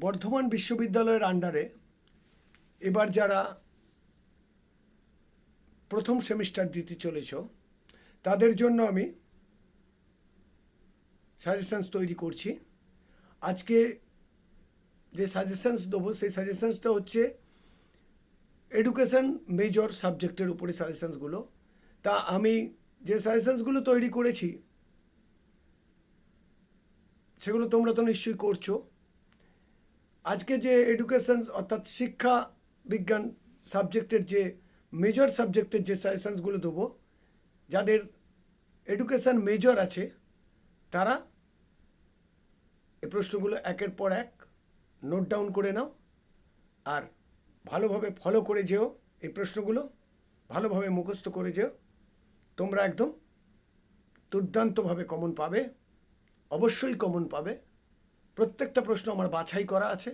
বর্ধমান বিশ্ববিদ্যালয়ের আন্ডারে এবার যারা প্রথম সেমিস্টার দিতে চলেছ তাদের জন্য আমি সাজেশনস তৈরি করছি। আজকে যে সাজেশনস দেবো সেই সাজেশনসটা হচ্ছে এডুকেশন মেজর সাবজেক্টের উপরে সাজেশনসগুলো। তা আমি যে সাজেশনসগুলো তৈরি করেছি সেগুলো তোমরা তো নিশ্চয়ই করছো। আজকে যে এডুকেশন অর্থাৎ শিক্ষা বিজ্ঞান সাবজেক্টের যে মেজর সাবজেক্টের যে সাজেশনসগুলো দেবো, যাদের এডুকেশন মেজর আছে তারা এই প্রশ্নগুলো একের পর এক নোট ডাউন করে নাও আর ভালোভাবে ফলো করে যেও। এই প্রশ্নগুলো ভালোভাবে মুখস্থ করে যেও, তোমরা একদম দুর্দান্তভাবে কমন পাবে, অবশ্যই কমন পাবে। প্রত্যেকটা প্রশ্ন আমার বাছাই করা আছে,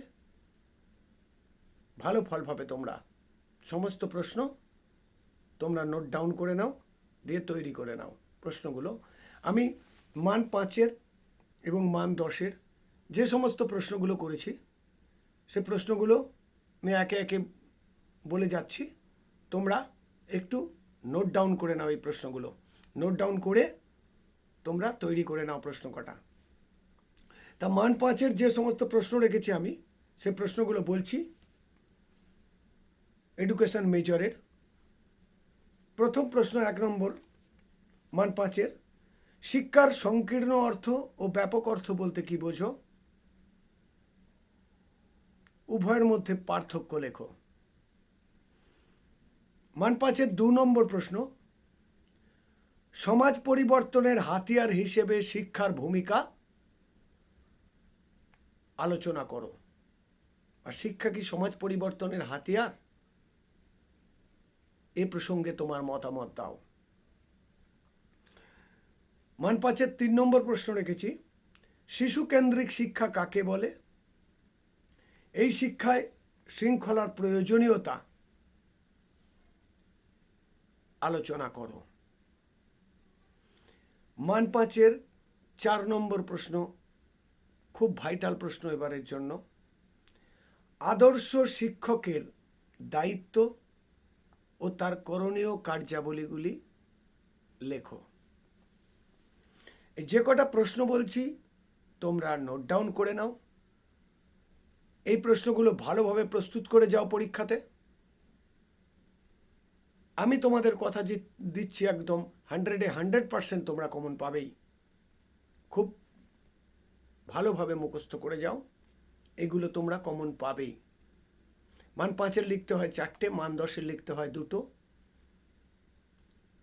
ভালো ফল পাবে তোমরা। সমস্ত প্রশ্ন তোমরা নোট ডাউন করে নাও, দিয়ে তৈরি করে নাও প্রশ্নগুলো। আমি মান 5-এর এবং মান 10-এর যে সমস্ত প্রশ্নগুলো করেছি সে প্রশ্নগুলো আমি একে একে বলে যাচ্ছি, তোমরা একটু নোট ডাউন করে নাও। এই প্রশ্নগুলো নোট ডাউন করে তোমরা তৈরি করে নাও প্রশ্ন কটা। তা মান 5-এর যে সমস্ত প্রশ্ন রেখেছি আমি সে প্রশ্নগুলো বলছি। এডুকেশন মেজরের প্রথম প্রশ্ন 1 নম্বর মান 5-এর, শিক্ষার সংকীর্ণ অর্থ ও ব্যাপক অর্থ বলতে কি বোঝো? উভয়ের মধ্যে পার্থক্য লেখো। মান 5-এর 2 নম্বর প্রশ্ন, সমাজ পরিবর্তনের হাতিয়ার হিসেবে শিক্ষার ভূমিকা আলোচনা করো। আর শিক্ষা কি সমাজ পরিবর্তনের হাতিয়ার? এ প্রসঙ্গে তোমার মতামত দাও। মান 5-এর 3 নম্বর প্রশ্ন রেখেছি, শিশু কেন্দ্রিক শিক্ষা কাকে বলে? এই শিক্ষায় শৃঙ্খলার প্রয়োজনীয়তা আলোচনা করো। মান 5-এর 4 নম্বর প্রশ্ন, খুব ভাইটাল প্রশ্ন এবারের জন্য, আদর্শ শিক্ষকের দায়িত্ব ও তার করণীয় কার্যাবলীগুলি লেখো। যে কটা প্রশ্ন বলছি তোমরা নোট ডাউন করে নাও। এই প্রশ্নগুলো ভালোভাবে প্রস্তুত করে যাও পরীক্ষাতে। আমি তোমাদের কথা দিচ্ছি, একদম 100-এ 100% তোমরা কমন পাবেই। খুব ভালোভাবে মুখস্থ করে যাও, এগুলো তোমরা কমন পাবেই। মান 5-এর লিখতে হয় 4টে, মান 10-এর লিখতে হয় 2টো।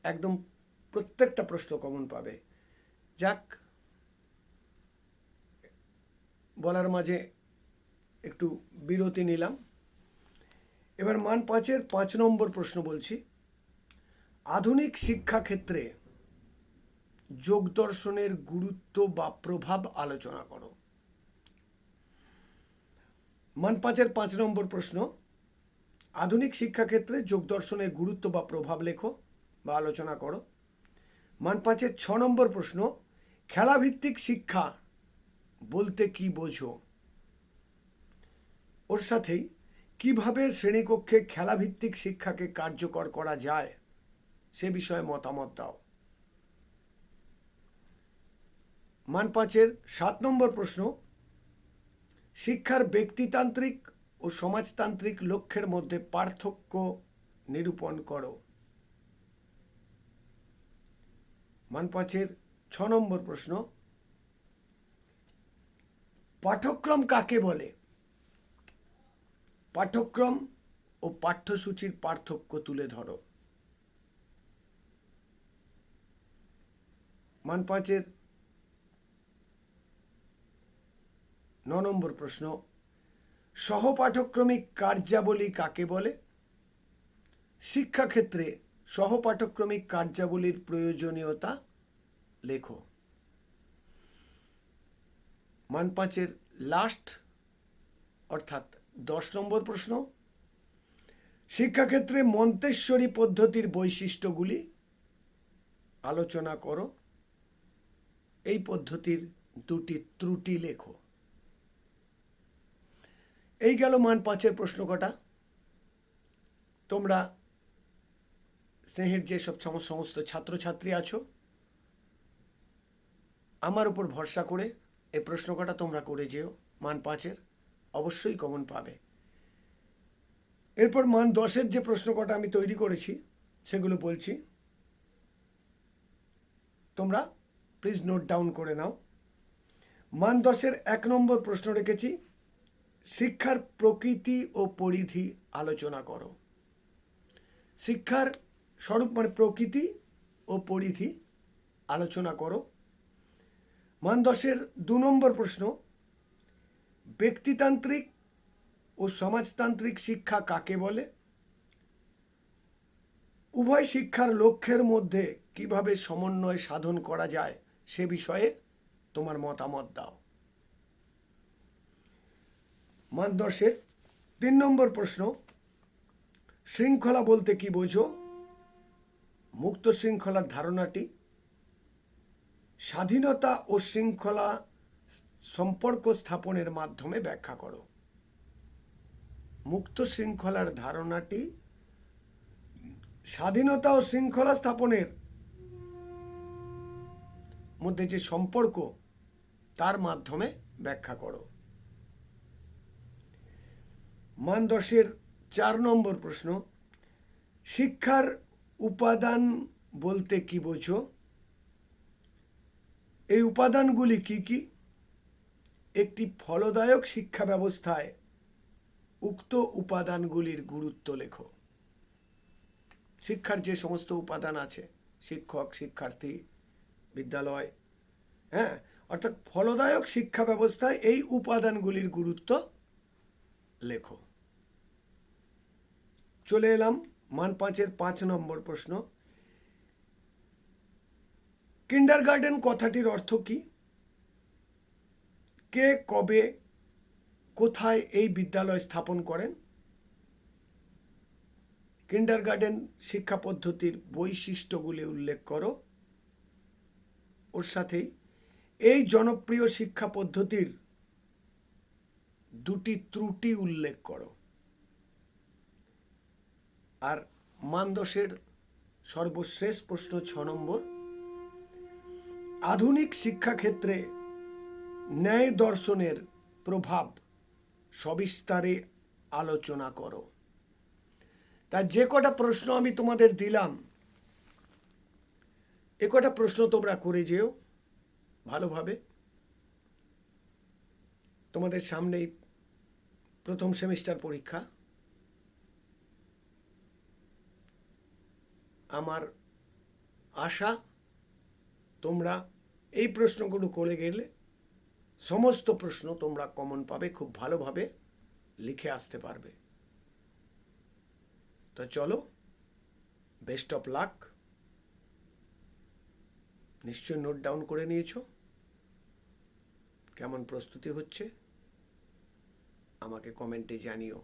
একদম প্রত্যেকটা প্রশ্ন কমন পাবে। যাক, বলার মাঝে একটু বিরতি নিলাম। এবার মান 5-এর 5 নম্বর প্রশ্ন বলছি, আধুনিক শিক্ষাক্ষেত্রে যোগ দর্শনের গুরুত্ব বা প্রভাব আলোচনা করো। মান 5-এর 5 নম্বর প্রশ্ন, আধুনিক শিক্ষাক্ষেত্রে যোগ দর্শনের গুরুত্ব বা প্রভাব লেখো বা আলোচনা করো। মান 5-এর 6 নম্বর প্রশ্ন, খেলাভিত্তিক শিক্ষা বলতে কি বোঝো? ওর সাথেই কিভাবে শ্রেণীকক্ষে খেলাভিত্তিক শিক্ষাকে কার্যকর করা যায় সে বিষয়ে মতামত দাও। মান 5-এর 7 নম্বর প্রশ্ন, শিক্ষার ব্যক্তিতান্ত্রিক ও সমাজতান্ত্রিক লক্ষ্যের মধ্যে পার্থক্য নিরূপণ করো। মান 5-এর 6 নম্বর প্রশ্ন, পাঠ্যক্রম কাকে বলে? পাঠ্যক্রম ও পাঠ্যসূচির পার্থক্য তুলে ধরো। মান 5-এর 9 নম্বর প্রশ্ন, সহপাঠক্রমিক কার্যাবলী কাকে বলে? শিক্ষাক্ষেত্রে সহপাঠক্রমিক কার্যাবলীর প্রয়োজনীয়তা লেখো। মান 5-এর লাস্ট অর্থাৎ 10 নম্বর প্রশ্ন, শিক্ষাক্ষেত্রে মন্তেশ্বরী পদ্ধতির বৈশিষ্ট্যগুলি আলোচনা করো। এই পদ্ধতির 2টি ত্রুটি লেখো। এই গেল মান 5-এর প্রশ্ন কটা। তোমরা স্নেহের যে সমস্ত ছাত্রছাত্রী আছো, আমার উপর ভরসা করে এই প্রশ্ন কটা তোমরা করে যেও। মান 5-এর অবশ্যই কমন পাবে। এরপর মান 10-এর যে প্রশ্ন কটা আমি তৈরি করেছি সেগুলো বলছি, তোমরা প্লিজ নোট ডাউন করে নাও। মান 10-এর 1 নম্বর প্রশ্ন রেখেছি, শিক্ষার প্রকৃতি ও পরিধি আলোচনা করো। শিক্ষার স্বরূপ মানে প্রকৃতি ও পরিধি আলোচনা করো। মান 10-এর 2 নম্বর প্রশ্ন, ব্যক্তিতান্ত্রিক ও সমাজতান্ত্রিক শিক্ষা কাকে বলে? উভয় শিক্ষার লক্ষ্যের মধ্যে কিভাবে সমন্বয় সাধন করা যায় সে বিষয়ে তোমার মতামত দাও। মান 10-এর 3 নম্বর প্রশ্ন, শৃঙ্খলা বলতে কি বোঝো? মুক্ত শৃঙ্খলার ধারণাটি, স্বাধীনতা ও শৃঙ্খলা সম্পর্ক স্থাপনের মাধ্যমে ব্যাখ্যা করো। মুক্ত শৃঙ্খলার ধারণাটি স্বাধীনতা ও শৃঙ্খলা স্থাপনের মধ্যে যে সম্পর্ক তার মাধ্যমে ব্যাখ্যা করো। মান 10-এর 4 নম্বর প্রশ্ন, শিক্ষার উপাদান বলতে কি বোঝো? এই উপাদানগুলি কি কি? একটি ফলদায়ক শিক্ষা ব্যবস্থায় উক্ত উপাদানগুলির গুরুত্ব লেখো। শিক্ষার যে সমস্ত উপাদান আছে, শিক্ষক, শিক্ষার্থী, বিদ্যালয়, হ্যাঁ, অর্থাৎ ফলদায়ক শিক্ষা ব্যবস্থায় এই উপাদানগুলির গুরুত্ব লেখো। চলে এলাম মান 5-এর 5 নম্বর প্রশ্ন, কিন্ডারগার্টেন কথাটির অর্থ কি? কে, কবে, কোথায় এই বিদ্যালয় স্থাপন করেন? কিন্ডারগার্টেন শিক্ষা পদ্ধতির বৈশিষ্ট্যগুলি উল্লেখ করো। ওর সাথেই এই জনপ্রিয় শিক্ষা পদ্ধতির 2টি ত্রুটি উল্লেখ করো। আর মান 10-এর সর্বশেষ প্রশ্ন 6 নম্বর, আধুনিক শিক্ষাক্ষেত্রে ন্যায় দর্শনের প্রভাব সবিস্তারে আলোচনা করো। তা যে কটা প্রশ্ন আমি তোমাদের দিলাম, এ কটা প্রশ্ন তোমরা করে যেও ভালোভাবে। তোমাদের সামনেই প্রথম সেমিস্টার পরীক্ষা। আমার আশা তোমরা এই প্রশ্নগুলো করে গেলে সমস্ত প্রশ্ন তোমরা কমন পাবে, খুব ভালোভাবে লিখে আসতে পারবে। তো চলো, বেস্ট অফ লাক। নিশ্চয় নোট ডাউন করে নিয়েছো। কেমন প্রস্তুতি হচ্ছে আমাকে কমেন্টে জানিও।